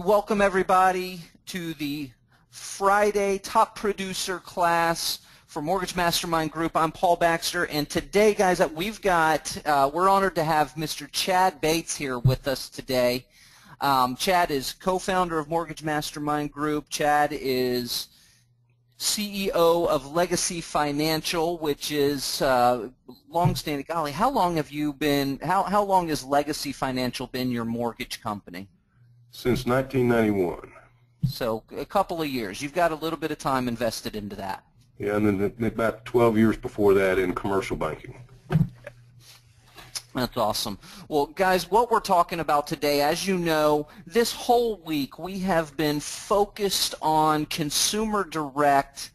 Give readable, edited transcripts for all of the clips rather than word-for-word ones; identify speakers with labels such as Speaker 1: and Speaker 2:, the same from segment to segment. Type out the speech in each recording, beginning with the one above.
Speaker 1: Welcome everybody to the Friday Top Producer class for Mortgage Mastermind Group. I'm Paul Baxter, and today, guys, we're honored to have Mr. Chad Bates here with us today. Chad is co-founder of Mortgage Mastermind Group. Chad is CEO of Legacy Financial, which is long-standing. Golly, how long have you been? How long has Legacy Financial been your mortgage company?
Speaker 2: Since 1991.
Speaker 1: So a couple of years. You've got a little bit of time invested into that.
Speaker 2: Yeah, and then about 12 years before that in commercial banking.
Speaker 1: That's awesome. Well, guys, what we're talking about today, as you know, this whole week we have been focused on consumer direct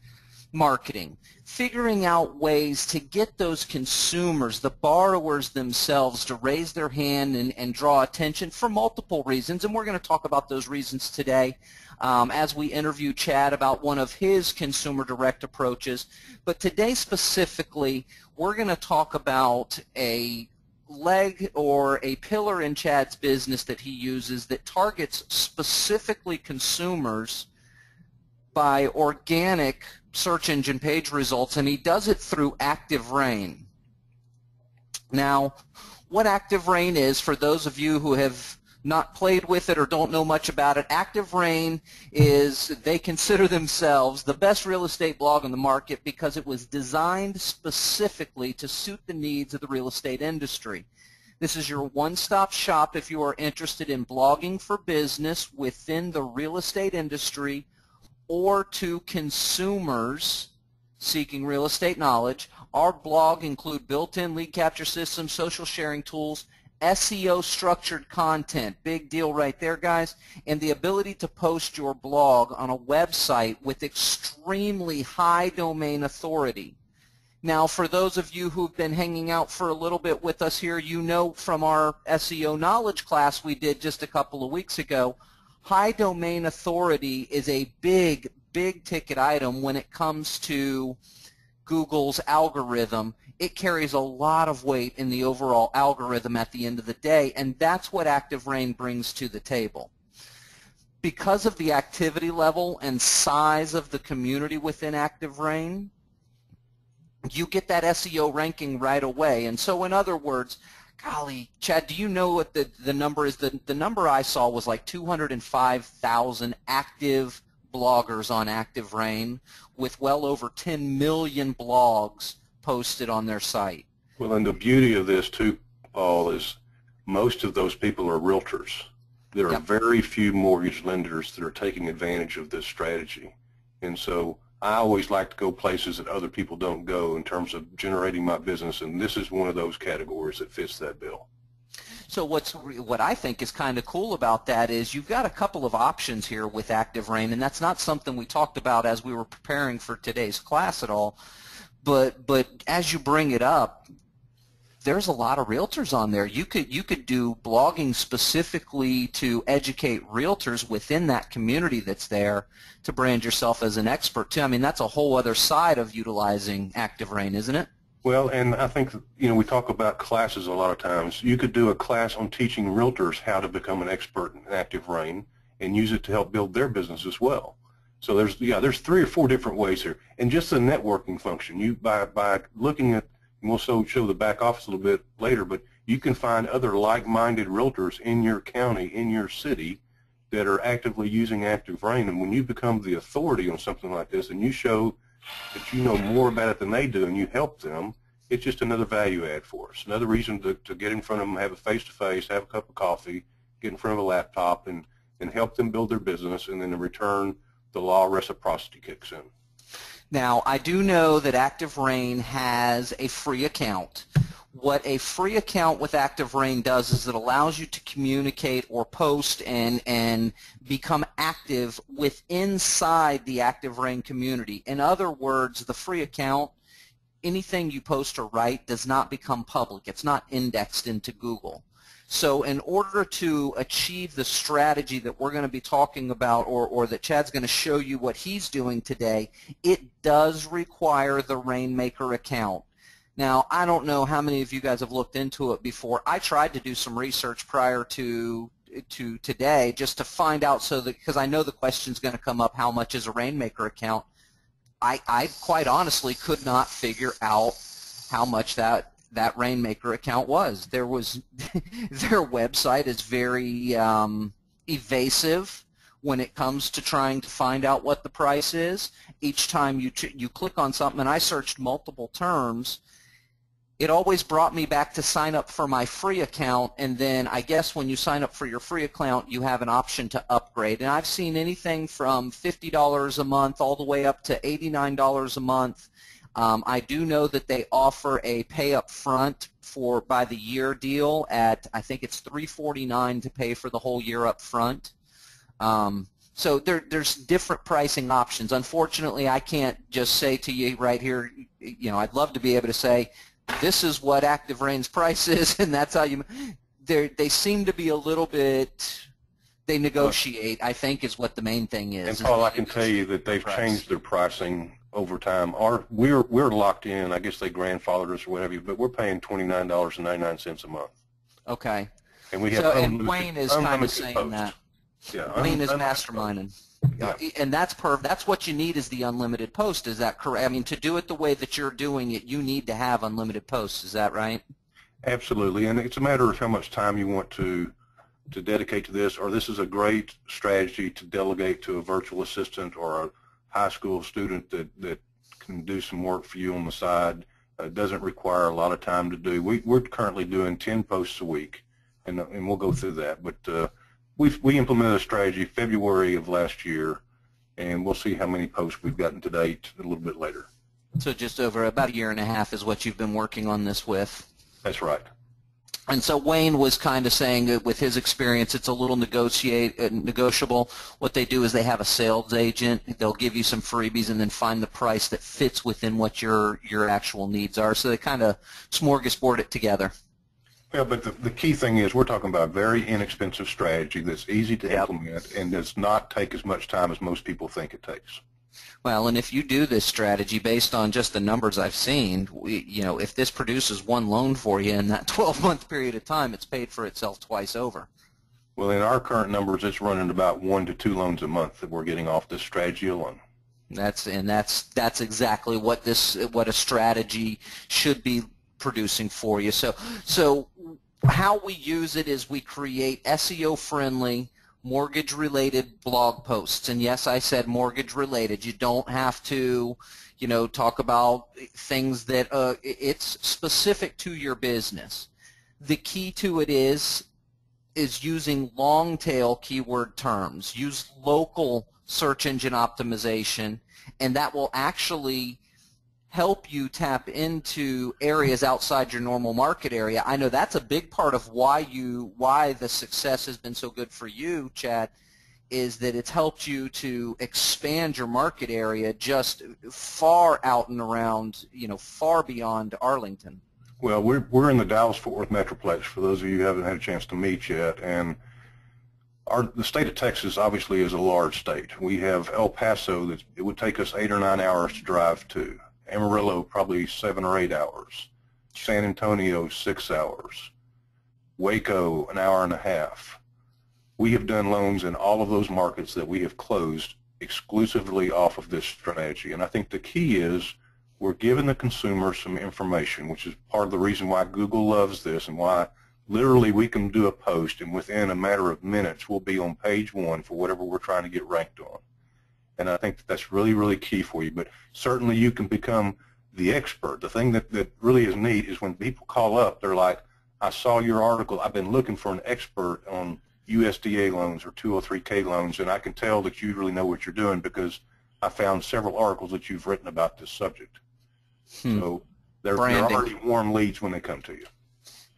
Speaker 1: marketing, figuring out ways to get those consumers, the borrowers themselves, to raise their hand and draw attention for multiple reasons, and we're going to talk about those reasons today as we interview Chad about one of his consumer direct approaches. But today specifically, we're going to talk about a leg or a pillar in Chad's business that he uses that targets specifically consumers by organic search engine page results, and he does it through Active Rain. Now, what Active Rain is, for those of you who have not played with it or don't know much about it, Active Rain is, they consider themselves the best real estate blog on the market because it was designed specifically to suit the needs of the real estate industry. This is your one-stop shop if you are interested in blogging for business within the real estate industry or to consumers seeking real estate knowledge. Our blog includes built-in lead capture systems, social sharing tools, SEO structured content, big deal right there, guys, and the ability to post your blog on a website with extremely high domain authority. Now, for those of you who've been hanging out for a little bit with us here, you know from our SEO knowledge class we did just a couple of weeks ago, high domain authority is a big ticket item when it comes to Google's algorithm. It carries a lot of weight in the overall algorithm at the end of the day, and that's what Active Rain brings to the table. Because of the activity level and size of the community within Active Rain, you get that SEO ranking right away. And so in other words, golly, Chad, do you know what the number is? The number I saw was like 205,000 active bloggers on Active Rain with well over 10 million blogs posted on their site.
Speaker 2: Well, and the beauty of this too, Paul, is most of those people are realtors. There are very few mortgage lenders that are taking advantage of this strategy. And so I always like to go places that other people don't go in terms of generating my business, and this is one of those categories that fits that bill.
Speaker 1: So what I think is kind of cool about that is you've got a couple of options here with Active Rain, and that's not something we talked about as we were preparing for today's class at all. But as you bring it up, there's a lot of realtors on there. You could do blogging specifically to educate realtors within that community that's there to brand yourself as an expert too. I mean, that's a whole other side of utilizing Active Rain, isn't it?
Speaker 2: Well, and I think, you know, we talk about classes a lot of times. You could do a class on teaching realtors how to become an expert in Active Rain and use it to help build their business as well. So there's 3 or 4 different ways here, and just the networking function. You by looking at, and we'll show the back office a little bit later, but you can find other like-minded realtors in your county, in your city, that are actively using Active Rain. And when you become the authority on something like this, and you show that you know more about it than they do, and you help them, it's just another value add for us. Another reason to get in front of them, have a face-to-face, have a cup of coffee, get in front of a laptop, and help them build their business, and then in return, the law of reciprocity kicks in.
Speaker 1: Now, I do know that Active Rain has a free account. What a free account with Active Rain does is it allows you to communicate or post and become active inside the Active Rain community. In other words, the free account, anything you post or write does not become public. It's not indexed into Google. So in order to achieve the strategy that we're going to be talking about, or that Chad's going to show you what he's doing today, it does require the Rainmaker account. Now, I don't know how many of you guys have looked into it before. I tried to do some research prior to to today just to find out, so that, because I know the question's going to come up, how much is a Rainmaker account? I quite honestly could not figure out how much that Rainmaker account was. Their website is very evasive when it comes to trying to find out what the price is. Each time you click on something, and I searched multiple terms, it always brought me back to sign up for my free account, and then I guess when you sign up for your free account, you have an option to upgrade. And I've seen anything from $50 a month all the way up to $89 a month. I do know that they offer a pay up front by the year deal at, I think it's $349 to pay for the whole year up front. So there's different pricing options. Unfortunately, I can't just say to you right here, I'd love to be able to say, this is what Active Rain's price is, and that's how you. They seem to be a little bit. They negotiate, I think, is what the main thing is.
Speaker 2: And Paul, I can tell you that they've changed their pricing over time. We're locked in. I guess they grandfathered us or whatever, but we're paying $29.99 a month.
Speaker 1: Okay.
Speaker 2: And we have
Speaker 1: and Wayne is kind of saying
Speaker 2: posts.
Speaker 1: that.
Speaker 2: Yeah,
Speaker 1: Wayne is masterminding. Yeah. And that's what you need, is the unlimited post. Is that correct? I mean, to do it the way that you're doing it, you need to have unlimited posts. Is that right?
Speaker 2: Absolutely, and it's a matter of how much time you want to dedicate to this, or this is a great strategy to delegate to a virtual assistant or a high school student that can do some work for you on the side. It doesn't require a lot of time to do. We're currently doing 10 posts a week, and we'll go through that, but we implemented a strategy February of last year, and we'll see how many posts we've gotten to date a little bit later.
Speaker 1: So just over about a year and a half is what you've been working on this with.
Speaker 2: That's right.
Speaker 1: And so Wayne was kind of saying that with his experience, it's a little negotiable. What they do is they have a sales agent. They'll give you some freebies and then find the price that fits within what your actual needs are. So they kind of smorgasbord it together.
Speaker 2: Yeah, but the key thing is we're talking about a very inexpensive strategy that's easy to implement and does not take as much time as most people think it takes.
Speaker 1: Well, and if you do this strategy based on just the numbers I've seen, if this produces one loan for you in that 12-month period of time, it's paid for itself twice over.
Speaker 2: Well, in our current numbers, it's running about 1 to 2 loans a month that we're getting off this strategy alone.
Speaker 1: That's exactly what a strategy should be producing for you. So how we use it is we create SEO-friendly, mortgage-related blog posts. And yes, I said mortgage-related. You don't have to, talk about things that it's specific to your business. The key to it is using long-tail keyword terms. Use local search engine optimization, and that will actually help you tap into areas outside your normal market area. I know that's a big part of why the success has been so good for you, Chad, is that it's helped you to expand your market area just far out and around, far beyond Arlington.
Speaker 2: Well, we're in the Dallas-Fort Worth Metroplex, for those of you who haven't had a chance to meet yet, and the state of Texas obviously is a large state. We have El Paso that it would take us 8 or 9 hours to drive to. Amarillo, probably 7 or 8 hours. San Antonio, 6 hours. Waco, an hour and a half. We have done loans in all of those markets that we have closed exclusively off of this strategy. And I think the key is we're giving the consumer some information, which is part of the reason why Google loves this and why literally we can do a post and within a matter of minutes we'll be on page 1 for whatever we're trying to get ranked on. And I think that's really, really key for you. But certainly you can become the expert. The thing that really is neat is when people call up, they're like, I saw your article. I've been looking for an expert on USDA loans or 203K loans, and I can tell that you really know what you're doing because I found several articles that you've written about this subject. So they're already warm leads when they come to you.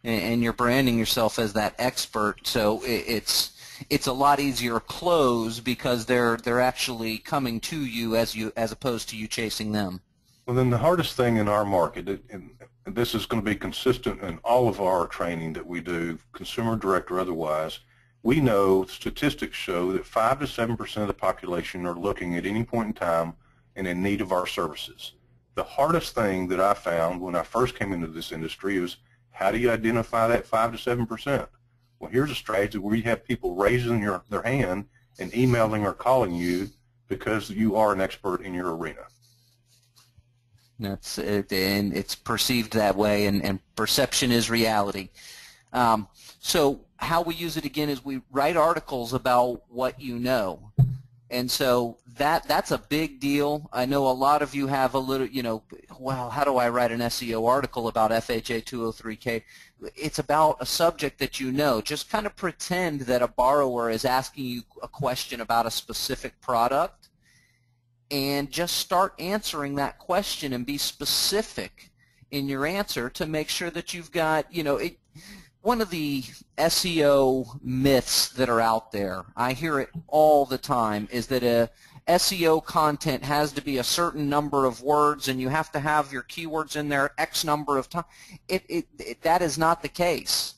Speaker 1: And you're branding yourself as that expert, so it's a lot easier to close because they're actually coming to you as opposed to you chasing them.
Speaker 2: Well, then the hardest thing in our market, and this is going to be consistent in all of our training that we do, consumer direct or otherwise, we know statistics show that 5 to 7% of the population are looking at any point in time and in need of our services. The hardest thing that I found when I first came into this industry is how do you identify that 5 to 7%? Well, here's a strategy where you have people raising their hand and emailing or calling you because you are an expert in your arena.
Speaker 1: That's it, and it's perceived that way, and perception is reality. So how we use it again is we write articles about what you know. And so that's a big deal. I know a lot of you have a little, well, how do I write an SEO article about FHA 203K? It's about a subject that you know. Just kind of pretend that a borrower is asking you a question about a specific product, and just start answering that question and be specific in your answer to make sure that you've got, one of the SEO myths that are out there, I hear it all the time, is that a SEO content has to be a certain number of words and you have to have your keywords in there X number of times. That is not the case.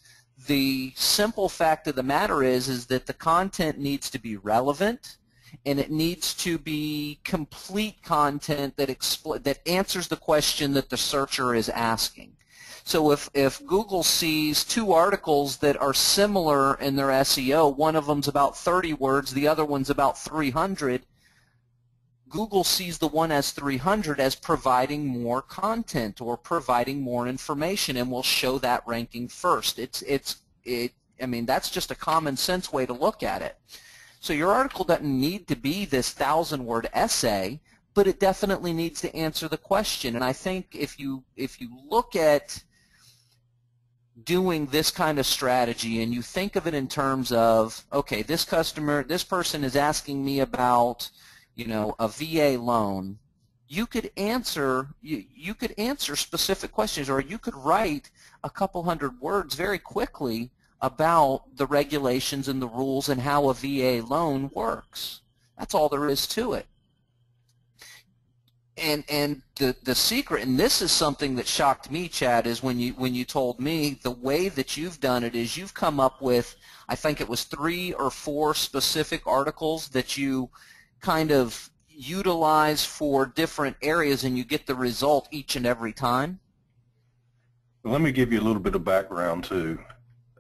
Speaker 1: The simple fact of the matter is that the content needs to be relevant, and it needs to be complete content that answers the question that the searcher is asking. So if Google sees two articles that are similar in their SEO, one of them's about 30 words, the other one's about 300, Google sees the one as 300 as providing more content or providing more information, and will show that ranking first. I mean, that's just a common sense way to look at it. So your article doesn't need to be this 1,000-word essay, but it definitely needs to answer the question. And I think if you look at doing this kind of strategy and you think of it in terms of, okay, this person is asking me about, a VA loan, you could answer specific questions, or you could write a couple hundred words very quickly about the regulations and the rules and how a VA loan works. That's all there is to it. And the secret, and this is something that shocked me, Chad, is when you told me the way that you've done it is you've come up with, I think it was 3 or 4 specific articles that you kind of utilize for different areas, and you get the result each and every time.
Speaker 2: Let me give you a little bit of background too,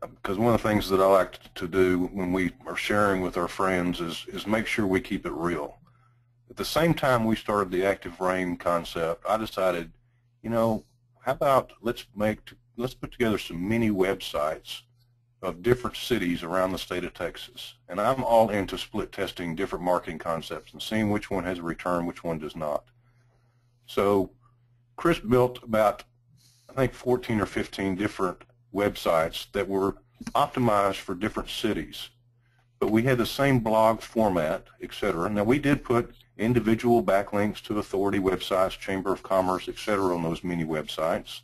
Speaker 2: because one of the things that I like to do when we are sharing with our friends is make sure we keep it real. At the same time we started the Active Rain concept, I decided, how about let's put together some mini websites of different cities around the state of Texas. And I'm all into split testing different marketing concepts and seeing which one has a return, which one does not. So Chris built about, I think, 14 or 15 different websites that were optimized for different cities. But we had the same blog format, etc. Now we did put individual backlinks to authority websites, Chamber of Commerce, etc. on those mini websites.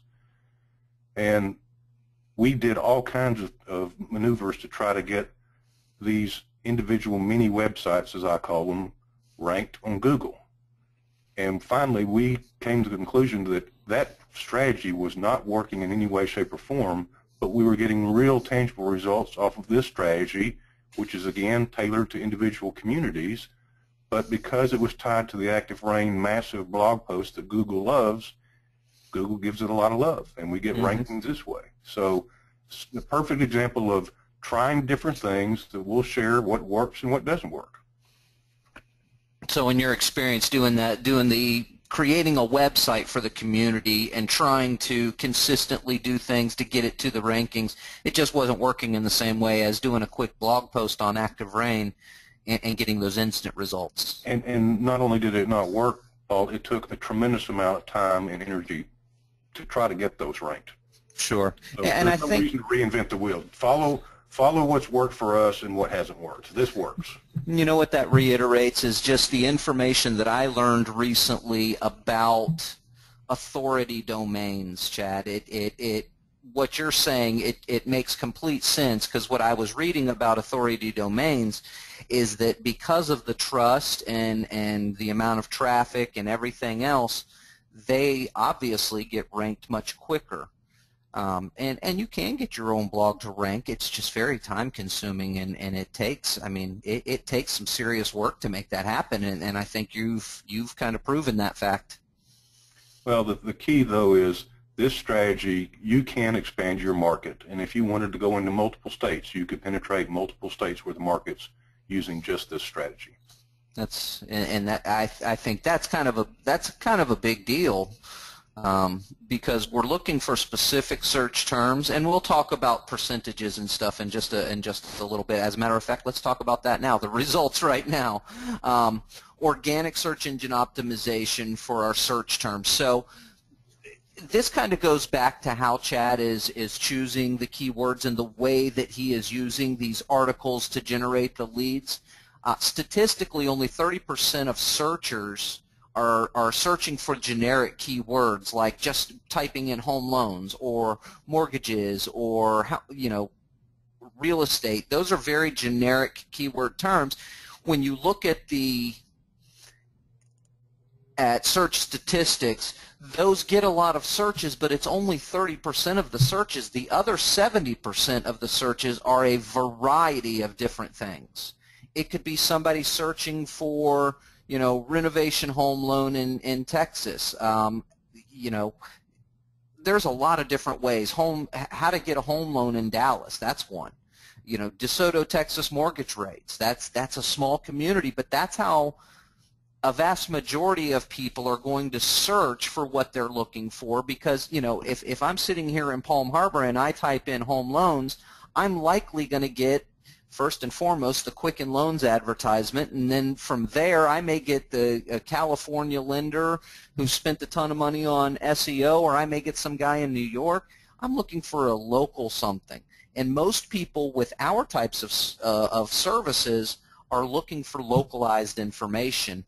Speaker 2: And we did all kinds of maneuvers to try to get these individual mini websites, as I call them, ranked on Google. And finally, we came to the conclusion that that strategy was not working in any way, shape, or form, but we were getting real tangible results off of this strategy, which is, again, tailored to individual communities. But because it was tied to the Active Rain massive blog post that Google loves, Google gives it a lot of love, and we get rankings this way. So it's a perfect example of trying different things that we'll share what works and what doesn't work.
Speaker 1: So in your experience creating a website for the community and trying to consistently do things to get it to the rankings, it just wasn't working in the same way as doing a quick blog post on Active Rain and getting those instant results.
Speaker 2: And not only did it not work, Paul, it took a tremendous amount of time and energy to try to get those ranked.
Speaker 1: Sure.
Speaker 2: So
Speaker 1: and I think
Speaker 2: reason to reinvent the wheel. Follow what's worked for us and what hasn't worked. This works.
Speaker 1: You know what that reiterates is just the information that I learned recently about authority domains, Chad. What you're saying, it makes complete sense, because what I was reading about authority domains is that because of the trust and the amount of traffic and everything else, they obviously get ranked much quicker. And you can get your own blog to rank. It's just very time consuming, and it takes, it takes some serious work to make that happen, and I think you've kind of proven that fact.
Speaker 2: Well, the key though is this strategy, you can expand your market. And if you wanted to go into multiple states, you could penetrate multiple states where the market's using just this strategy.
Speaker 1: That's that I think that's kind of a big deal, because we're looking for specific search terms, and we'll talk about percentages and stuff in just a little bit. As a matter of fact, let's talk about that now. The results right now. Organic search engine optimization for our search terms. So this kind of goes back to how Chad is choosing the keywords and the way that he is using these articles to generate the leads. Statistically, only 30% of searchers are searching for generic keywords, like just typing in home loans or mortgages or real estate. Those are very generic keyword terms. When you look at search statistics, those get a lot of searches, but it's only 30% of the searches. The other 70% of the searches are a variety of different things. It could be somebody searching for, renovation home loan in Texas. There's a lot of different ways. How to get a home loan in Dallas, that's one. DeSoto, Texas mortgage rates. That's a small community, but that's how a vast majority of people are going to search for what they're looking for, because if I'm sitting here in Palm Harbor and I type in home loans, I'm likely going to get, first and foremost, the Quicken Loans advertisement, and then from there I may get a California lender who spent a ton of money on SEO, or I may get some guy in New York. I'm looking for a local something, and most people with our types of services are looking for localized information,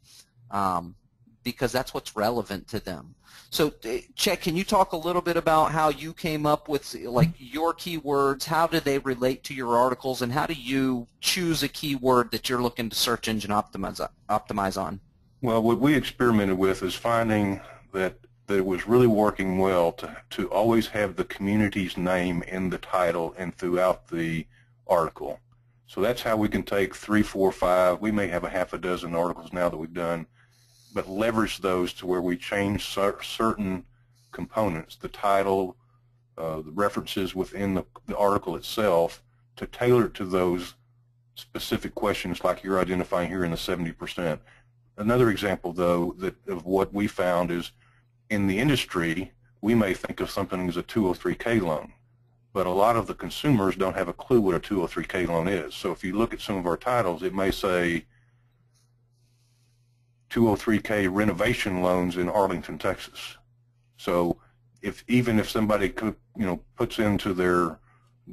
Speaker 1: because that's what's relevant to them. So, Chet, can you talk a little bit about how you came up with your keywords? How do they relate to your articles, and how do you choose a keyword that you're looking to search engine optimize on?
Speaker 2: Well, what we experimented with is finding that it was really working well to always have the community's name in the title and throughout the article. So that's how we can take 3, 4, 5. We may have a half a dozen articles now that we've done, but leverage those to where we change certain components, the title, the references within the article itself, to tailor it to those specific questions like you're identifying here in the 70%. Another example, though, of what we found is in the industry, we may think of something as a 203K loan, but a lot of the consumers don't have a clue what a 203K loan is. So if you look at some of our titles, it may say 203K renovation loans in Arlington, Texas. So even if somebody puts into their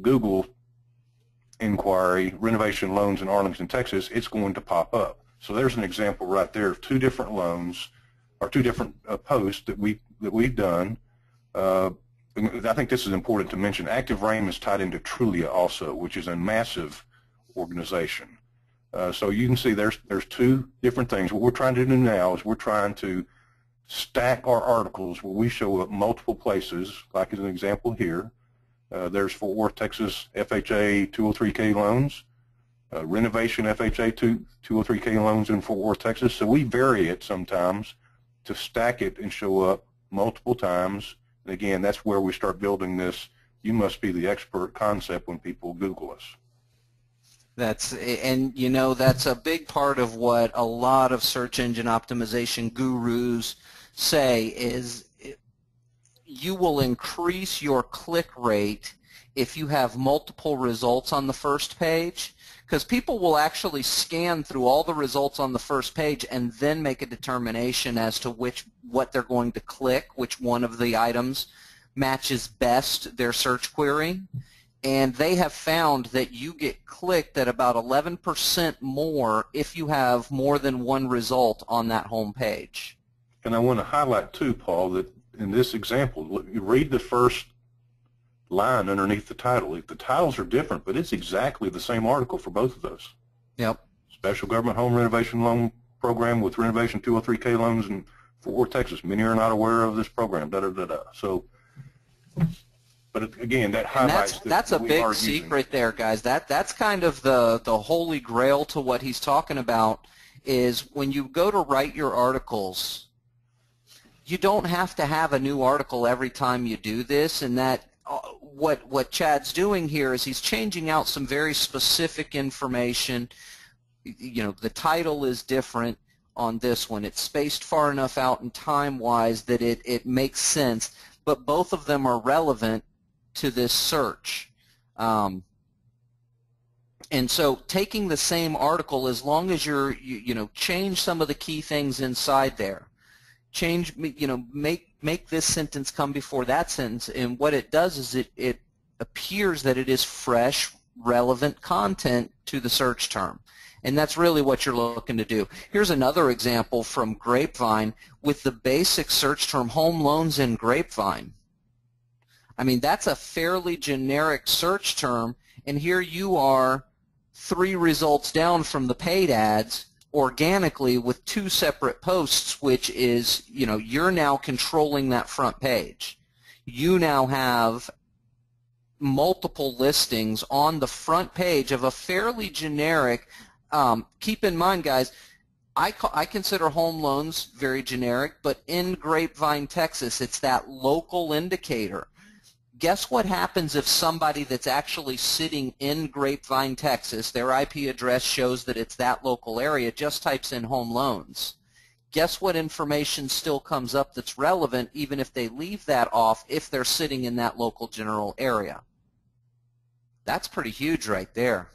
Speaker 2: Google inquiry renovation loans in Arlington, Texas, it's going to pop up. So there's an example right there of 2 different loans, or 2 different posts that we've done. I think this is important to mention. ActiveRain is tied into Trulia also, which is a massive organization. So you can see there's 2 different things. What we're trying to do now is we're trying to stack our articles where we show up multiple places, like as an example here. There's Fort Worth, Texas FHA 203K loans, renovation FHA 203K loans in Fort Worth, Texas. So we vary it sometimes to stack it and show up multiple times. And again, that's where we start building this "you must be the expert" concept when people Google us.
Speaker 1: That's a big part of what a lot of search engine optimization gurus say is you will increase your click rate if you have multiple results on the first page, because people will actually scan through all the results on the first page and then make a determination as to what they're going to click, which one of the items matches best their search query. And they have found that you get clicked at about 11% more if you have more than one result on that home page.
Speaker 2: And I want to highlight too, Paul, that in this example, you read the first line underneath the title. The titles are different, but it's exactly the same article for both of those.
Speaker 1: Yep. Special
Speaker 2: Government Home Renovation Loan Program with Renovation 203K loans in Fort Worth, Texas. Many are not aware of this program. So. But again, that highlights
Speaker 1: that's a big secret there, guys. That's kind of the holy grail to what he's talking about, is when you go to write your articles, you don't have to have a new article every time you do this, and that what Chad's doing here is he's changing out some very specific information. You know, the title is different on this one. It's spaced far enough out in time-wise that it makes sense, but both of them are relevant to this search. And so taking the same article, as long as you know, change some of the key things inside there, change, you know, make this sentence come before that sentence, and what it does is it appears that it is fresh, relevant content to the search term. And that's really what you're looking to do. Here's another example from Grapevine with the basic search term home loans in Grapevine. I mean, that's a fairly generic search term, and here you are 3 results down from the paid ads organically with 2 separate posts, which is, you know, you're now controlling that front page. You now have multiple listings on the front page of a fairly generic, keep in mind, guys, I consider home loans very generic, but in Grapevine, Texas, it's that local indicator. Guess what happens if somebody that's actually sitting in Grapevine, Texas, their IP address shows that it's that local area, just types in home loans? Guess what information still comes up that's relevant even if they leave that off if they're sitting in that local general area? That's pretty huge right there.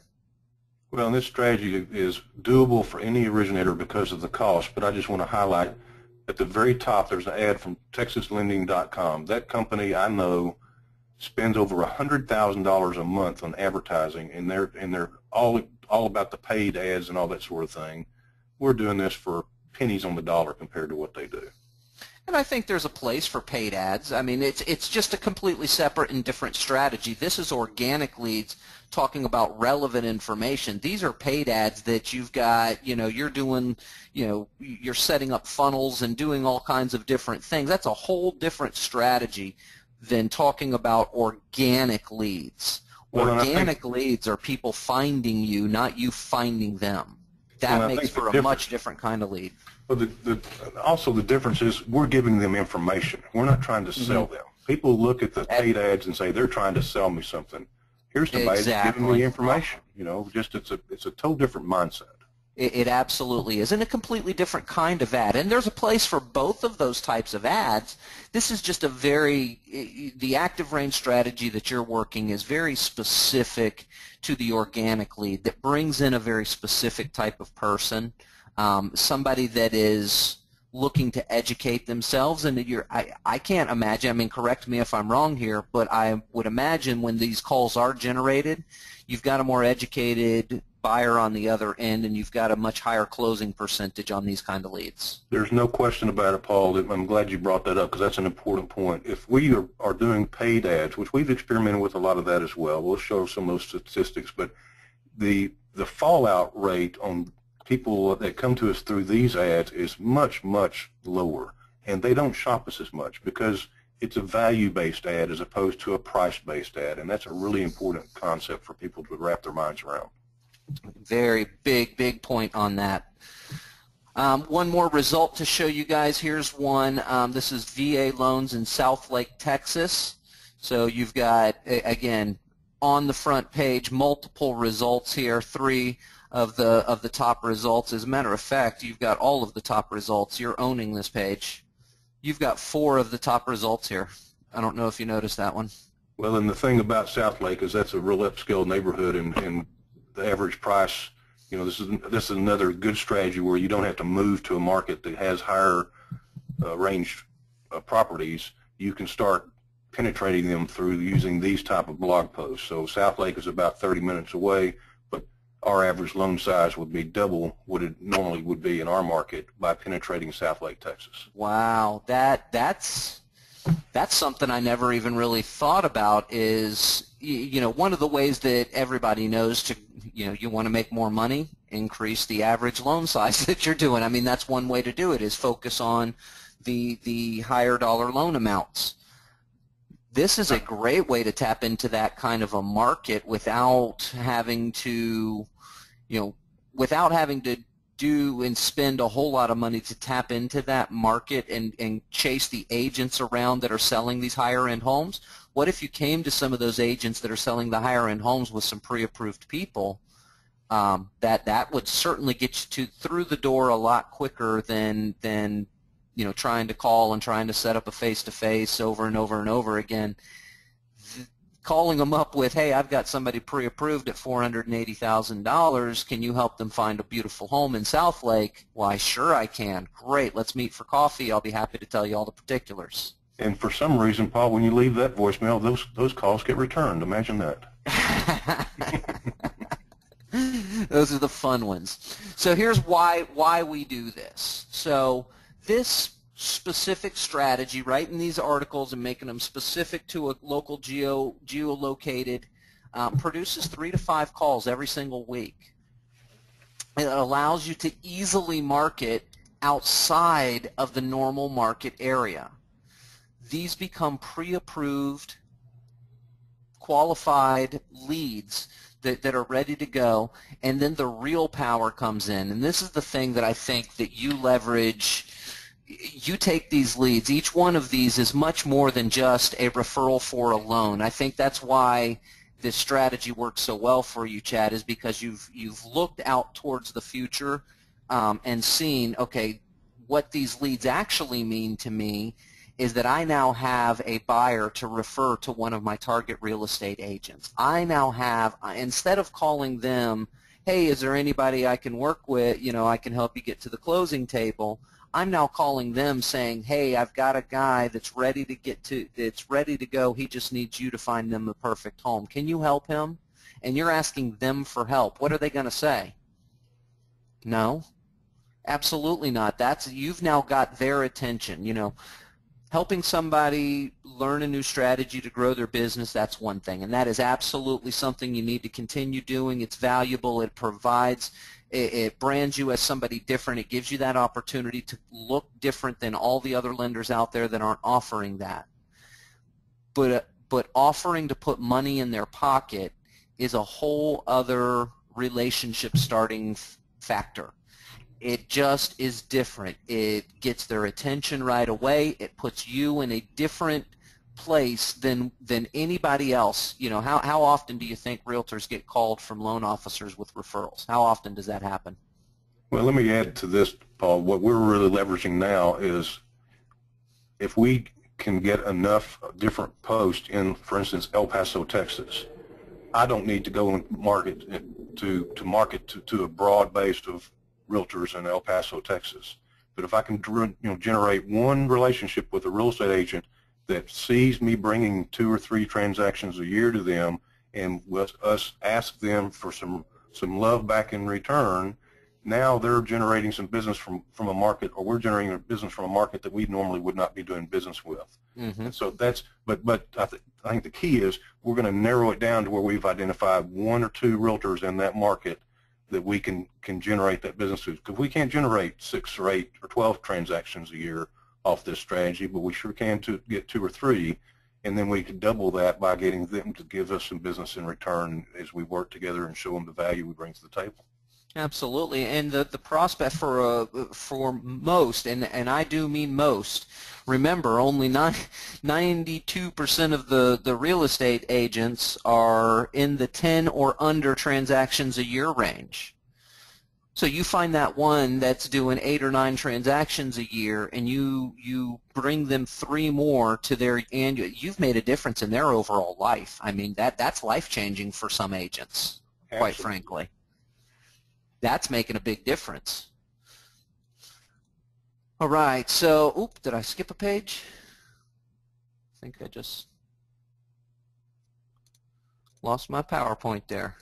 Speaker 2: Well, and this strategy is doable for any originator because of the cost, but I just want to highlight at the very top there's an ad from TexasLending.com. That company, I know, spends over $100,000 a month on advertising, and they're all about the paid ads and all that sort of thing. We're doing this for pennies on the dollar compared to what they do.
Speaker 1: And I think there's a place for paid ads. I mean, it's just a completely separate and different strategy. This is organic leads talking about relevant information. These are paid ads that you've got, you know, you're doing, you know, you're setting up funnels and doing all kinds of different things. That's a whole different strategy than talking about organic leads. Organic leads are people finding you, not you finding them. That makes for a much different kind of lead.
Speaker 2: Well, also the difference is we're giving them information. We're not trying to sell them. People look at the paid ads and say they're trying to sell me something. Here's somebody that's giving me information. You know, just it's a total different mindset.
Speaker 1: It absolutely is, and a completely different kind of ad. And there's a place for both of those types of ads. This is just the active range strategy that you're working is very specific to the organic lead that brings in a very specific type of person, somebody that is looking to educate themselves. And I can't imagine, I mean, correct me if I'm wrong here, but I would imagine when these calls are generated, you've got a more educated buyer on the other end, and you've got a much higher closing percentage on these kind of leads.
Speaker 2: There's no question about it, Paul. I'm glad you brought that up because that's an important point. If we are doing paid ads, which we've experimented with a lot of that as well, we'll show some of those statistics, but the fallout rate on people that come to us through these ads is much, much lower, and they don't shop us as much because it's a value-based ad as opposed to a price-based ad, and that's a really important concept for people to wrap their minds around.
Speaker 1: Very big point on that. One more result to show you guys. Here's one. This is VA loans in Southlake, Texas. So you've got, again, on the front page, multiple results here, 3 of the top results. As a matter of fact, you've got all of the top results. You're owning this page. You've got 4 of the top results here. I don't know if you noticed that one.
Speaker 2: Well, and the thing about Southlake is that's a real upscale neighborhood, and the average price, you know, this is another good strategy where you don't have to move to a market that has higher range properties. You can start penetrating them through using these type of blog posts. So Southlake is about 30 minutes away, but our average loan size would be double what it normally would be in our market by penetrating Southlake, Texas.
Speaker 1: Wow, that's something I never even really thought about. Is, you know, one of the ways that everybody knows to, you know, you want to make more money, increase the average loan size that you're doing. I mean, that's one way to do it, is focus on the higher dollar loan amounts. This is a great way to tap into that kind of a market without having to, you know, without having to do and spend a whole lot of money to tap into that market and chase the agents around that are selling these higher-end homes. What if you came to some of those agents that are selling the higher-end homes with some pre-approved people? That would certainly get you through the door a lot quicker than trying to call and trying to set up a face-to-face over and over and over again. Calling them up with, hey, I've got somebody pre-approved at $480,000. Can you help them find a beautiful home in Southlake? Why, sure I can. Great, let's meet for coffee. I'll be happy to tell you all the particulars.
Speaker 2: And for some reason, Paul, when you leave that voicemail, those calls get returned. Imagine that.
Speaker 1: Those are the fun ones. So here's why we do this. So this specific strategy, writing these articles and making them specific to a local geolocated, produces 3 to 5 calls every single week. It allows you to easily market outside of the normal market area. These become pre-approved, qualified leads that are ready to go, and then the real power comes in. And this is the thing that I think that you leverage. You take these leads. Each one of these is much more than just a referral for a loan. I think that's why this strategy works so well for you, Chad, is because you've looked out towards the future and seen, okay, what these leads actually mean to me is that I now have a buyer to refer to one of my target real estate agents. I now have, instead of calling them, hey, is there anybody I can work with, I can help you get to the closing table, I'm now calling them saying, hey, I've got a guy that's ready to go. He just needs you to find them the perfect home. Can you help him? And you're asking them for help. What are they going to say? No, absolutely not. You've now got their attention. Helping somebody learn a new strategy to grow their business, that's one thing. And that is absolutely something you need to continue doing. It's valuable. It provides, it brands you as somebody different. It gives you that opportunity to look different than all the other lenders out there that aren't offering that. But offering to put money in their pocket is a whole other relationship starting factor. It just is different. It gets their attention right away. It puts you in a different place than anybody else. How often do you think realtors get called from loan officers with referrals? How often does that happen?
Speaker 2: Well, let me add to this, Paul. What we're really leveraging now is if we can get enough different posts in, for instance, El Paso, Texas, I don't need to go and market to a broad base of realtors in El Paso, Texas. But if I can generate one relationship with a real estate agent that sees me bringing 2 or 3 transactions a year to them, and us ask them for some love back in return, now they're generating some business from a market, or we're generating a business from a market that we normally would not be doing business with. Mm-hmm. And so that's, but I think the key is we're going to narrow it down to where we've identified 1 or 2 realtors in that market that we can generate that business with. Because we can't generate 6 or 8 or 12 transactions a year off this strategy, but we sure can to get 2 or 3, and then we can double that by getting them to give us some business in return as we work together and show them the value we bring to the table.
Speaker 1: Absolutely, and the prospect for most, and I do mean most. Remember, only 92% of the real estate agents are in the 10 or under transactions a year range. So you find that one that's doing 8 or 9 transactions a year, and you bring them 3 more to their annual. You've made a difference in their overall life. I mean, that's life-changing for some agents, quite frankly. That's making a big difference. All right, so, did I skip a page? I think I just lost my PowerPoint there.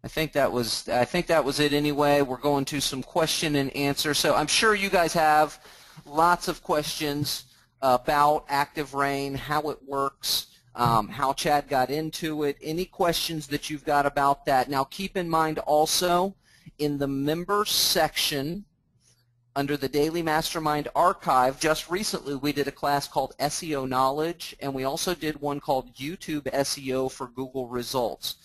Speaker 1: I think that was it anyway. We're going to some question and answer. So I'm sure you guys have lots of questions about Active Rain, how it works, how Chad got into it, any questions that you've got about that. Now keep in mind also in the members section under the Daily Mastermind archive, just recently we did a class called SEO Knowledge, and we also did one called YouTube SEO for Google Results.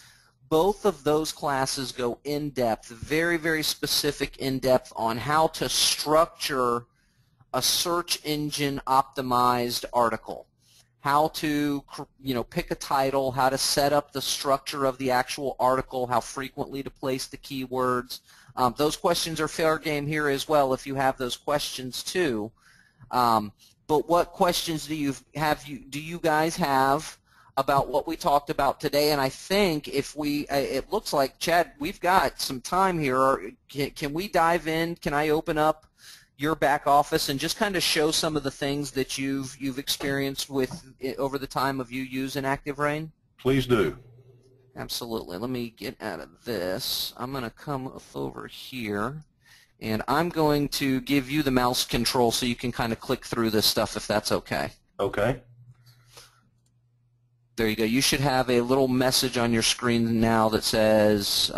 Speaker 1: both of those classes go in depth, very, very specific in depth on how to structure a search engine optimized article, how to, pick a title, how to set up the structure of the actual article, how frequently to place the keywords. Those questions are fair game here as well if you have those questions too. But what questions do you guys have about what we talked about today? And I think if it looks like, Chad, we've got some time here. Can we dive in? Can I open up your back office and just kind of show some of the things that you've experienced with over the time of you using ActiveRain?
Speaker 2: Please do.
Speaker 1: Absolutely. Let me get out of this. I'm going to come over here, and I'm going to give you the mouse control so you can kind of click through this stuff if that's okay.
Speaker 2: Okay.
Speaker 1: There you go. You should have a little message on your screen now that says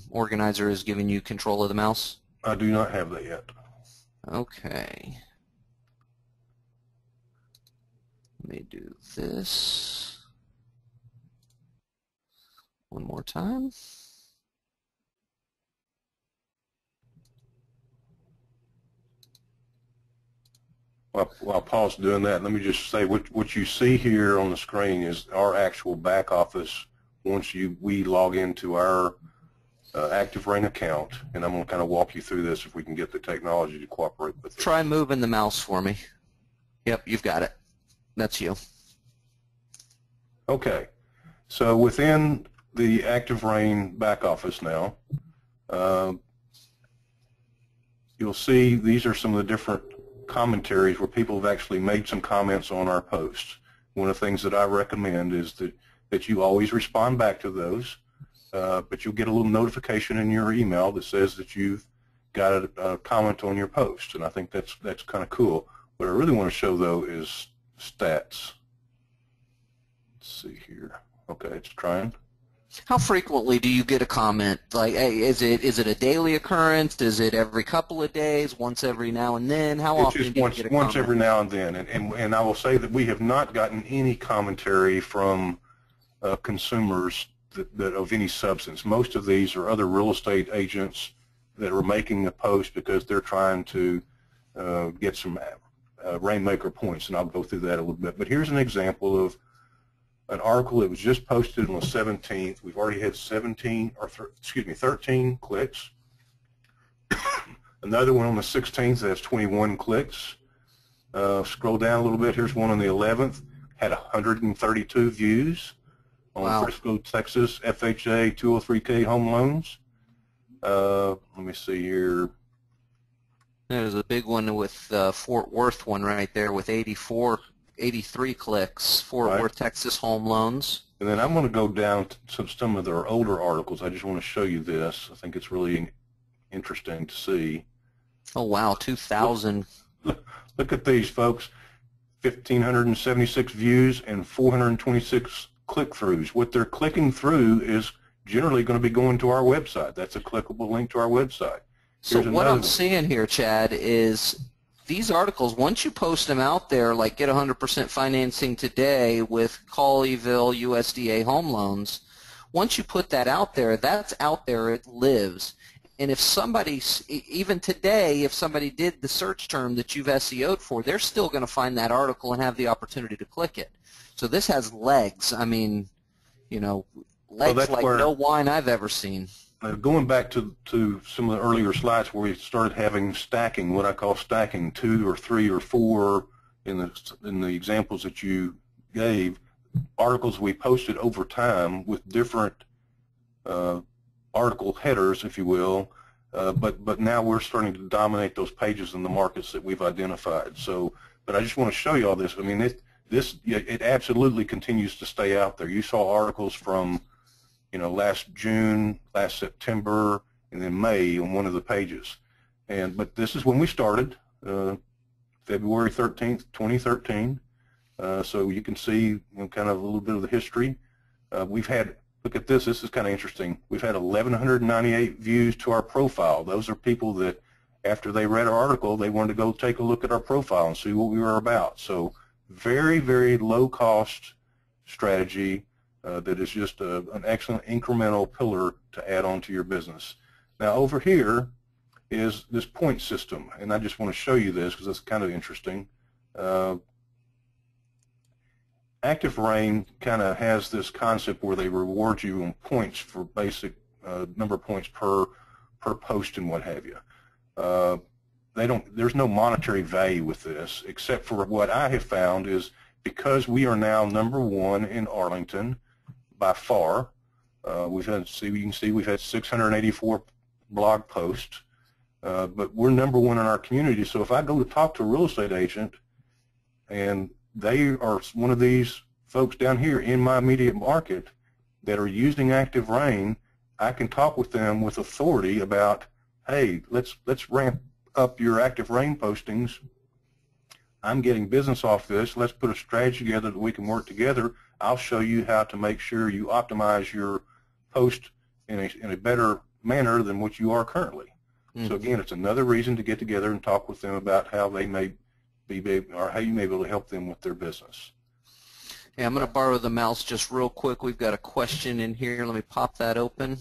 Speaker 1: Organizer is giving you control of the mouse.
Speaker 2: I do not have that yet.
Speaker 1: Okay. Let me do this one more time.
Speaker 2: While Paul's doing that, let me just say what you see here on the screen is our actual back office once we log into our ActiveRain account, and I'm going to kind of walk you through this if we can get the technology to cooperate with it.
Speaker 1: Try moving the mouse for me. Yep, you've got it. That's you.
Speaker 2: Okay, so within the ActiveRain back office now, you'll see these are some of the different commentaries where people have actually made some comments on our posts. One of the things that I recommend is that you always respond back to those, but you'll get a little notification in your email that says that you've got a comment on your post, and I think that's kind of cool. What I really want to show, though, is stats. Let's see here. Okay, it's trying.
Speaker 1: How frequently do you get a comment? Like, hey, is it a daily occurrence? Is it every couple of days? Once every now and then? How often do you get a comment?
Speaker 2: Once every now and then. And I will say that we have not gotten any commentary from consumers that of any substance. Most of these are other real estate agents that are making a post because they're trying to get some Rainmaker points, and I'll go through that a little bit. But here's an example of an article that was just posted on the 17th. We've already had 13 clicks. Another one on the 16th that has 21 clicks. Scroll down a little bit. Here's one on the 11th. Had 132 views on
Speaker 1: Wow.
Speaker 2: Frisco, Texas, FHA 203K home loans. Let me see here.
Speaker 1: There's a big one with Fort Worth one right there with 83 clicks, Fort Worth, Texas home loans.
Speaker 2: And then I'm going to go down to some of their older articles. I just want to show you this. I think it's really interesting to see.
Speaker 1: Oh, wow, 2,000.
Speaker 2: Look at these, folks. 1,576 views and 426 click-throughs. What they're clicking through is generally going to be going to our website. That's a clickable link to our website.
Speaker 1: So what I'm seeing here, Chad, is these articles, once you post them out there, like get 100% financing today with Colleyville USDA home loans, once you put that out there, that's out there, it lives. And if somebody, even today, if somebody did the search term that you've SEO'd for, they're still going to find that article and have the opportunity to click it. So this has legs. I mean, legs like no wine I've ever seen.
Speaker 2: Going back to some of the earlier slides where we started having stacking, what I call stacking, 2 or 3 or 4 in the examples that you gave, articles we posted over time with different article headers, if you will, but now we're starting to dominate those pages in the markets that we've identified. So, but I just want to show you all this. I mean, it absolutely continues to stay out there. You saw articles from last June, last September, and then May on one of the pages. But this is when we started, February 13th, 2013. So you can see kind of a little bit of the history. We've had, look at this, this is kind of interesting. We've had 1,198 views to our profile. Those are people that after they read our article, they wanted to go take a look at our profile and see what we were about. So very, very low cost strategy. that is just an excellent incremental pillar to add on to your business. Now over here is this point system, and I just want to show you this because it's kind of interesting. Active Rain kind of has this concept where they reward you on points for basic number of points per post and what have you. There's no monetary value with this, except for what I have found is because we are now #1 in Arlington by far. You can see we've had 684 blog posts, but we're #1 in our community. So if I go to talk to a real estate agent and they are one of these folks down here in my immediate market that are using Active Rain, I can talk with them with authority about, hey, let's ramp up your Active Rain postings. I'm getting business off this. Let's put a strategy together that we can work together. I'll show you how to make sure you optimize your post in a better manner than what you are currently. Mm-hmm. So again, it's another reason to get together and talk with them about how they may or how you may be able to help them with their business.
Speaker 1: Yeah, I'm going to borrow the mouse just real quick. We've got a question in here. Let me pop that open.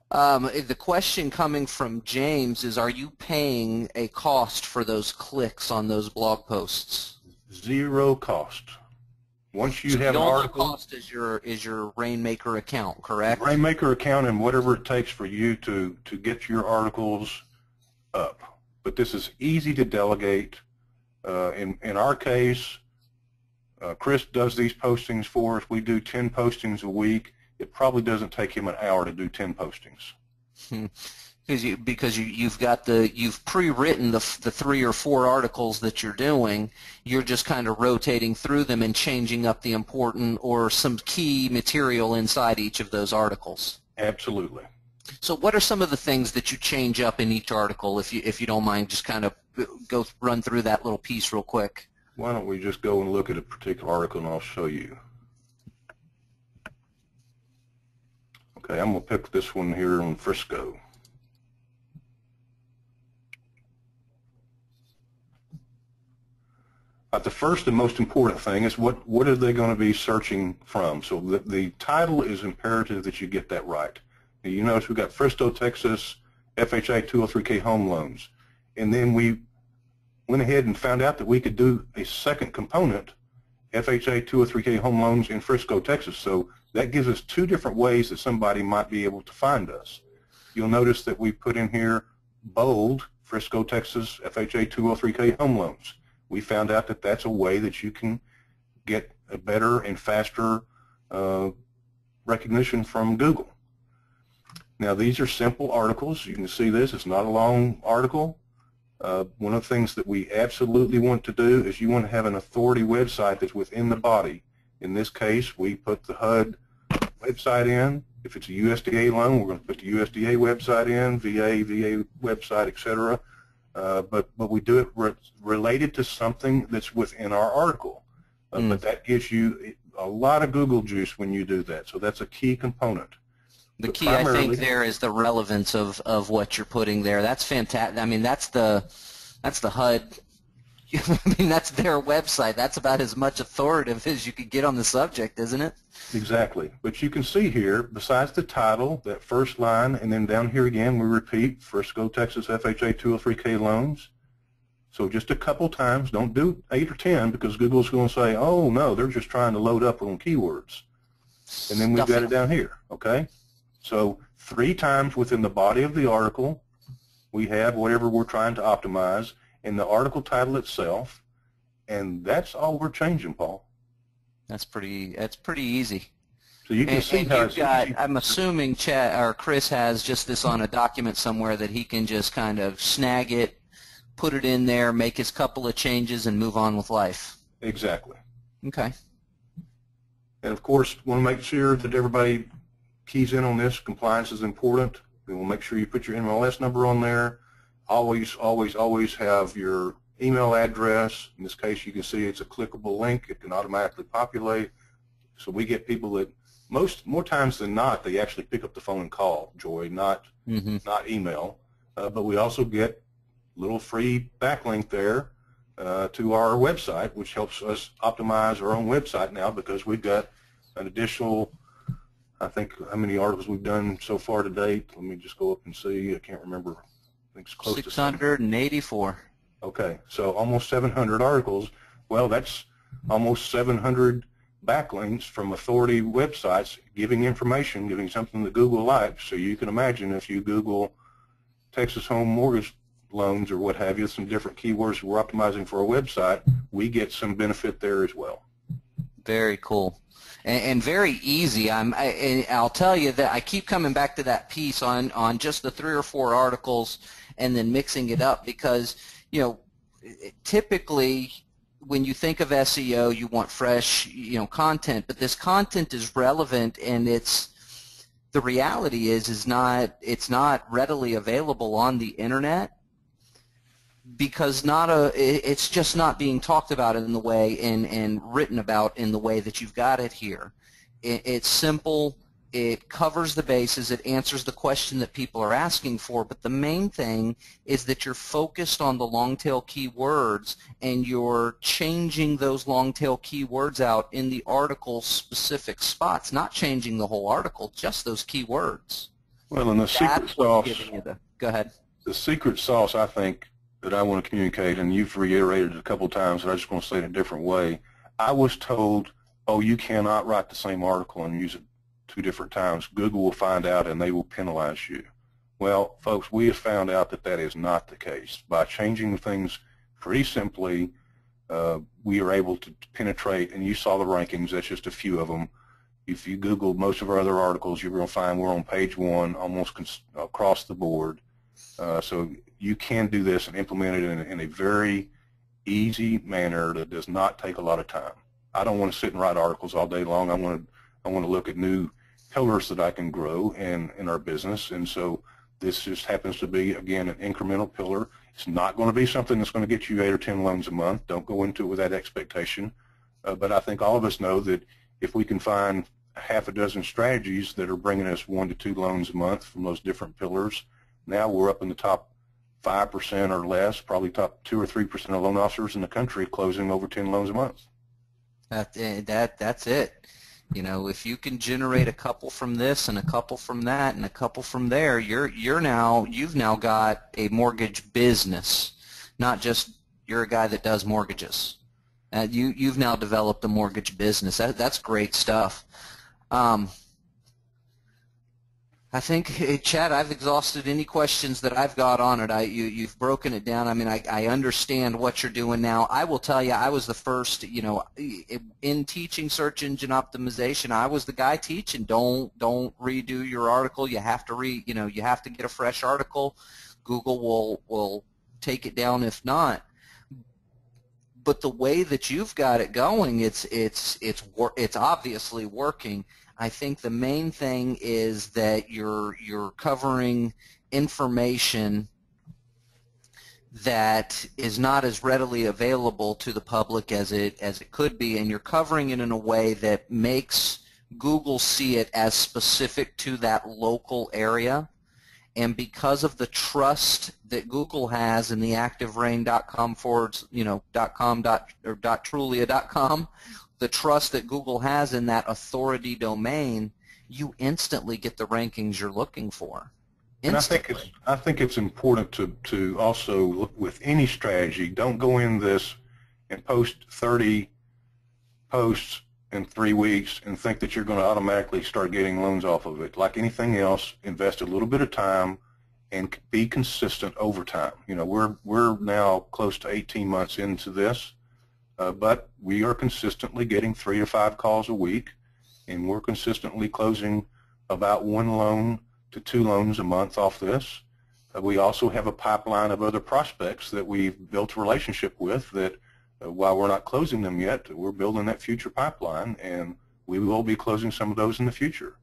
Speaker 1: The question coming from James is, are you paying a cost for those clicks on those blog posts?
Speaker 2: Zero cost. Once you have
Speaker 1: an
Speaker 2: article,
Speaker 1: the cost is your Rainmaker account, correct?
Speaker 2: Rainmaker account and whatever it takes for you to get your articles up. But this is easy to delegate. In our case, Chris does these postings for us. We do 10 postings a week. It probably doesn't take him an hour to do 10 postings.
Speaker 1: Because you've pre-written the 3 or 4 articles that you're doing. You're just kind of rotating through them and changing up the important or some key material inside each of those articles.
Speaker 2: Absolutely.
Speaker 1: So what are some of the things that you change up in each article, if you don't mind, just kind of run through that little piece real quick?
Speaker 2: Why don't we just go and look at a particular article and I'll show you. Okay, I'm going to pick this one here on Frisco. The first and most important thing is what are they going to be searching from? So the title is imperative that you get that right. You notice we've got Frisco, Texas, FHA 203K home loans. And then we went ahead and found out that we could do a second component, FHA 203K home loans in Frisco, Texas. So that gives us 2 different ways that somebody might be able to find us. You'll notice that we put in here bold, Frisco, Texas, FHA 203K home loans. We found out that that's a way that you can get a better and faster recognition from Google. Now these are simple articles. You can see this. It's not a long article. One of the things that we absolutely want to do is you want to have an authority website that's within the body. In this case, we put the HUD website in. If it's a USDA loan, we're going to put the USDA website in, VA website, etc. But we do it related to something that's within our article. But that gives you a lot of Google juice when you do that. So that's a key component.
Speaker 1: The key, I think, there is the relevance of what you're putting there. That's fantastic. I mean, that's the HUD. I mean, that's their website. That's about as much authoritative as you could get on the subject, isn't it?
Speaker 2: Exactly. But you can see here, besides the title, that first line, and then down here again, we repeat Frisco, Texas, FHA 203K loans. So just a couple times. Don't do 8 or 10 because Google's going to say, oh, no, they're just trying to load up on keywords. And then we've got it down here, okay? So 3 times within the body of the article, we have whatever we're trying to optimize in the article title itself, and that's all we're changing, Paul.
Speaker 1: That's pretty easy.
Speaker 2: So you can see how it's easy.
Speaker 1: I'm assuming Chad or Chris has just this on a document somewhere that he can just kind of snag it, put it in there, make his couple of changes, and move on with life.
Speaker 2: Exactly.
Speaker 1: Okay.
Speaker 2: And of course, want to make sure that everybody keys in on this. Compliance is important. We will make sure you put your MLS number on there. Always, always, always have your email address. In this case, you can see it's a clickable link. It can automatically populate. So we get people that more times than not, they actually pick up the phone and call, Joy, not email. But we also get a little free backlink there to our website, which helps us optimize our own website now because we've got an additional, I think, how many articles we've done so far to date. Let me just go up and see. I can't remember. I think it's close to
Speaker 1: 684.
Speaker 2: Okay, so almost 700 articles. Well, that's almost 700 backlinks from authority websites giving information, giving something that Google likes. So you can imagine if you Google Texas home mortgage loans or what have you, some different keywords we're optimizing for a website, we get some benefit there as well.
Speaker 1: Very cool. And very easy. I'll tell you that I keep coming back to that piece on just the 3 or 4 articles and then mixing it up because, you know, typically when you think of SEO, you want fresh, you know, content, but this content is relevant, and the reality is it's not readily available on the internet because it's just not being talked about in the way and written about in the way that you've got it here. It's simple. It covers the bases. It answers the question that people are asking for. But the main thing is that you're focused on the long-tail keywords and you're changing those long-tail keywords out in the article-specific spots, not changing the whole article, just those keywords.
Speaker 2: Well, and the secret sauce,
Speaker 1: go ahead.
Speaker 2: The secret sauce, I think, that I want to communicate, and you've reiterated it a couple of times, but I just want to say it in a different way. I was told, oh, you cannot write the same article and use it 2 different times. Google will find out and they will penalize you. Well, folks, we have found out that that is not the case. By changing things pretty simply, we are able to penetrate, and you saw the rankings, that's just a few of them. If you Google most of our other articles, you're going to find we're on page 1 almost across the board. So you can do this and implement it in a very easy manner that does not take a lot of time. I don't want to sit and write articles all day long. I want to look at new pillars that I can grow in our business, and so this just happens to be, again, an incremental pillar. It's not going to be something that's going to get you 8 or 10 loans a month. Don't go into it with that expectation. But I think all of us know that if we can find half a dozen strategies that are bringing us 1 to 2 loans a month from those different pillars, now we're up in the top 5% or less, probably top 2 or 3% of loan officers in the country closing over 10 loans a month.
Speaker 1: That's it. You know, if you can generate a couple from this and a couple from that and a couple from there, you've now got a mortgage business, not just you're a guy that does mortgages. You've now developed a mortgage business. That's great stuff. I think, Chad, I've exhausted any questions that I've got on it. You've broken it down. I mean, I understand what you're doing now. I will tell you, I was the first, you know, in teaching search engine optimization, I was the guy teaching, don't redo your article. You have to you have to get a fresh article. Google will take it down if not. But the way that you've got it going, it's obviously working. I think the main thing is that you're covering information that is not as readily available to the public as it could be, and you're covering it in a way that makes Google see it as specific to that local area. And because of the trust that Google has in the ActiveRain.com .trulia.com, the trust that Google has in that authority domain, you instantly get the rankings you're looking for. Instantly.
Speaker 2: And I think it's important to also look with any strategy. Don't go in this and post 30 posts in 3 weeks and think that you're going to automatically start getting loans off of it. Like anything else, invest a little bit of time and be consistent over time. You know, we're now close to 18 months into this, but we are consistently getting 3 to 5 calls a week, and we're consistently closing about 1 loan to 2 loans a month off this. We also have a pipeline of other prospects that we've built a relationship with that while we're not closing them yet, we're building that future pipeline, and we will be closing some of those in the future.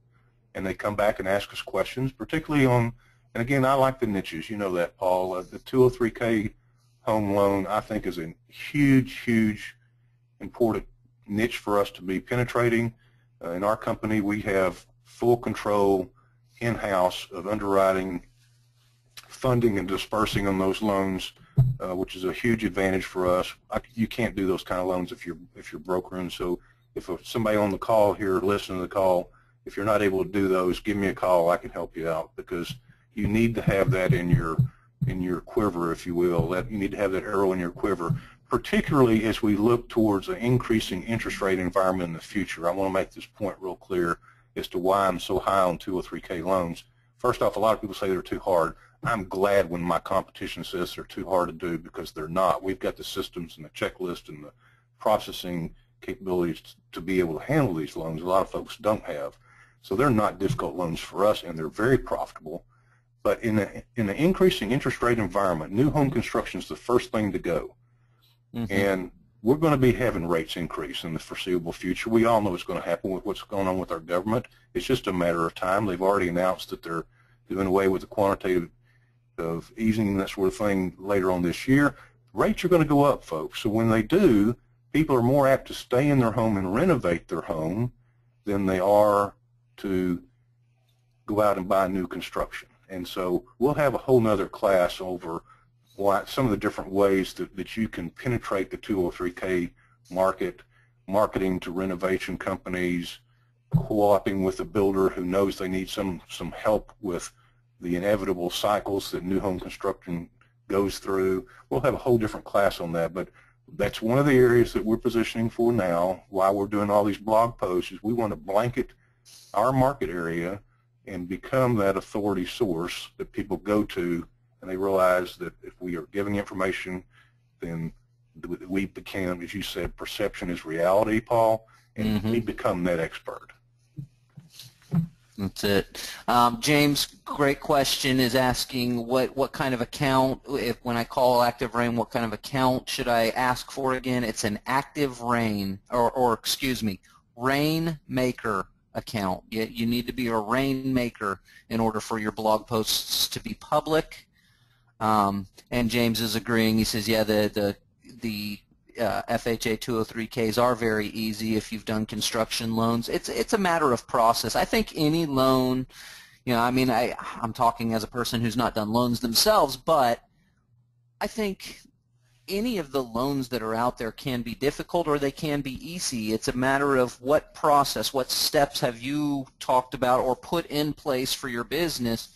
Speaker 2: And they come back and ask us questions, particularly on, and again, I like the niches. You know that, Paul. The 203K home loan, I think, is a huge, huge, important niche for us to be penetrating. In our company, we have full control in-house of underwriting funding and dispersing on those loans, which is a huge advantage for us. You can't do those kind of loans if you're brokering. So if somebody on the call here, listening to the call, if you're not able to do those, give me a call. I can help you out, because you need to have that in your quiver, if you will. That you need to have that arrow in your quiver, particularly as we look towards an increasing interest rate environment in the future. I want to make this point real clear as to why I'm so high on 203K loans. First off, a lot of people say they're too hard. I'm glad when my competition says they're too hard to do, because they're not. We've got the systems and the checklist and the processing capabilities to be able to handle these loans. A lot of folks don't have. So they're not difficult loans for us, and they're very profitable. But in an increasing interest rate environment, new home construction is the first thing to go. Mm-hmm. And we're going to be having rates increase in the foreseeable future. We all know it's going to happen with what's going on with our government. It's just a matter of time. They've already announced that they're doing away with the quantitative of easing and that sort of thing later on this year. Rates are going to go up, folks. So when they do, people are more apt to stay in their home and renovate their home than they are to go out and buy new construction. And so we'll have a whole nother class over some of the different ways that you can penetrate the 203K market, marketing to renovation companies, co-oping with a builder who knows they need some help with the inevitable cycles that new home construction goes through. We'll have a whole different class on that, but that's one of the areas that we're positioning for now. Why we're doing all these blog posts is we want to blanket our market area and become that authority source that people go to, and they realize that if we are giving information, then we become, as you said, perception is reality, Paul, and we become that expert.
Speaker 1: That's it. James, great question, is asking what kind of account, when I call Active Rain, what kind of account should I ask for again? It's an Active Rain, or excuse me, Rainmaker account. You need to be a Rainmaker in order for your blog posts to be public. And James is agreeing. He says, yeah, the FHA 203Ks are very easy if you've done construction loans. It's a matter of process. I think any loan, I mean, I'm talking as a person who's not done loans themselves, but I think any of the loans that are out there can be difficult or they can be easy. It's a matter of what process, what steps have you talked about or put in place for your business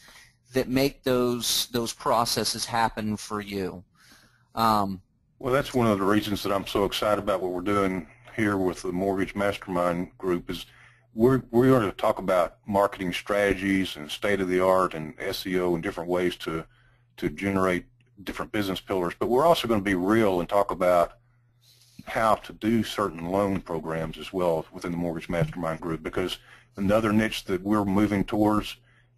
Speaker 1: that make those processes happen for you.
Speaker 2: Well, that's one of the reasons that I'm so excited about what we're doing here with the Mortgage Mastermind group is we're going to talk about marketing strategies and state-of-the-art and SEO and different ways to generate different business pillars, but we're also going to be real and talk about how to do certain loan programs as well within the Mortgage Mastermind group, because another niche that we're moving towards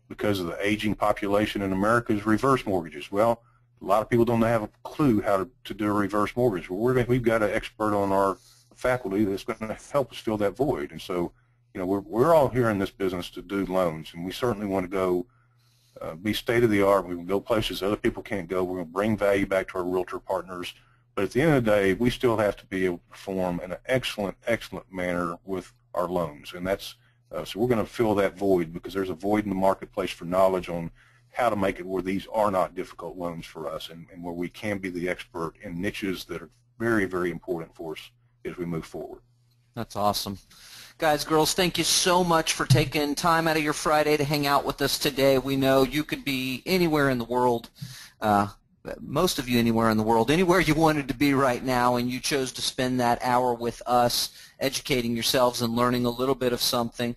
Speaker 2: because of the aging population in America is reverse mortgages. Well, a lot of people don't have a clue how to do a reverse mortgage. Well, we've got an expert on our faculty that's going to help us fill that void. And so, we're all here in this business to do loans, and we certainly want to go be state-of-the-art. We can go places other people can't go. We're going to bring value back to our realtor partners. But at the end of the day, we still have to be able to perform in an excellent, excellent manner with our loans. And that's so we're going to fill that void, because there's a void in the marketplace for knowledge on how to make it where these are not difficult loans for us, and where we can be the expert in niches that are very, very important for us as we move forward. That's
Speaker 1: awesome. Guys, girls, thank you so much for taking time out of your Friday to hang out with us today. We know you could be anywhere in the world, most of you anywhere in the world, anywhere you wanted to be right now, and you chose to spend that hour with us educating yourselves and learning a little bit of something.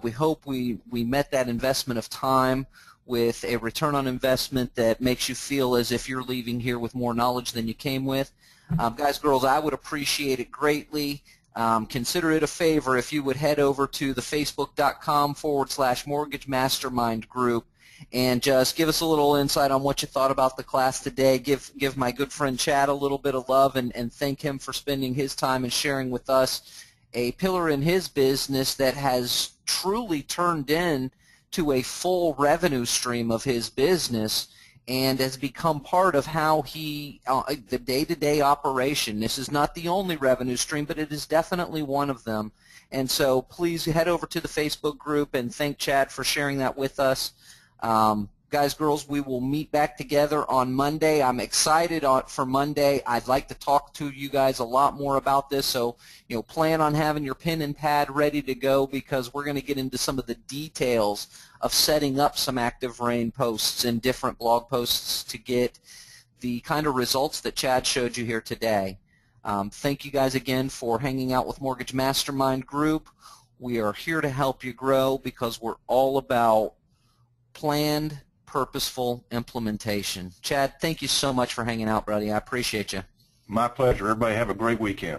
Speaker 1: We hope we met that investment of time with a return on investment that makes you feel as if you're leaving here with more knowledge than you came with. Guys, girls, I would appreciate it greatly. Consider it a favor if you would head over to the facebook.com/mortgage mastermind group and just give us a little insight on what you thought about the class today. Give my good friend Chad a little bit of love and thank him for spending his time and sharing with us a pillar in his business that has truly turned into a full revenue stream of his business and has become part of how he, the day-to-day operation. This is not the only revenue stream, but it is definitely one of them. And so please head over to the Facebook group and thank Chad for sharing that with us. Guys, girls, we will meet back together on Monday. I'm excited for Monday. I'd like to talk to you guys a lot more about this, so plan on having your pen and pad ready to go, because we're going to get into some of the details of setting up some Active Rain posts and different blog posts to get the kind of results that Chad showed you here today. Thank you guys again for hanging out with Mortgage Mastermind Group. We are here to help you grow because we're all about planned, purposeful implementation. Chad, thank you so much for hanging out, buddy. I appreciate you.
Speaker 2: My pleasure. Everybody have a great weekend.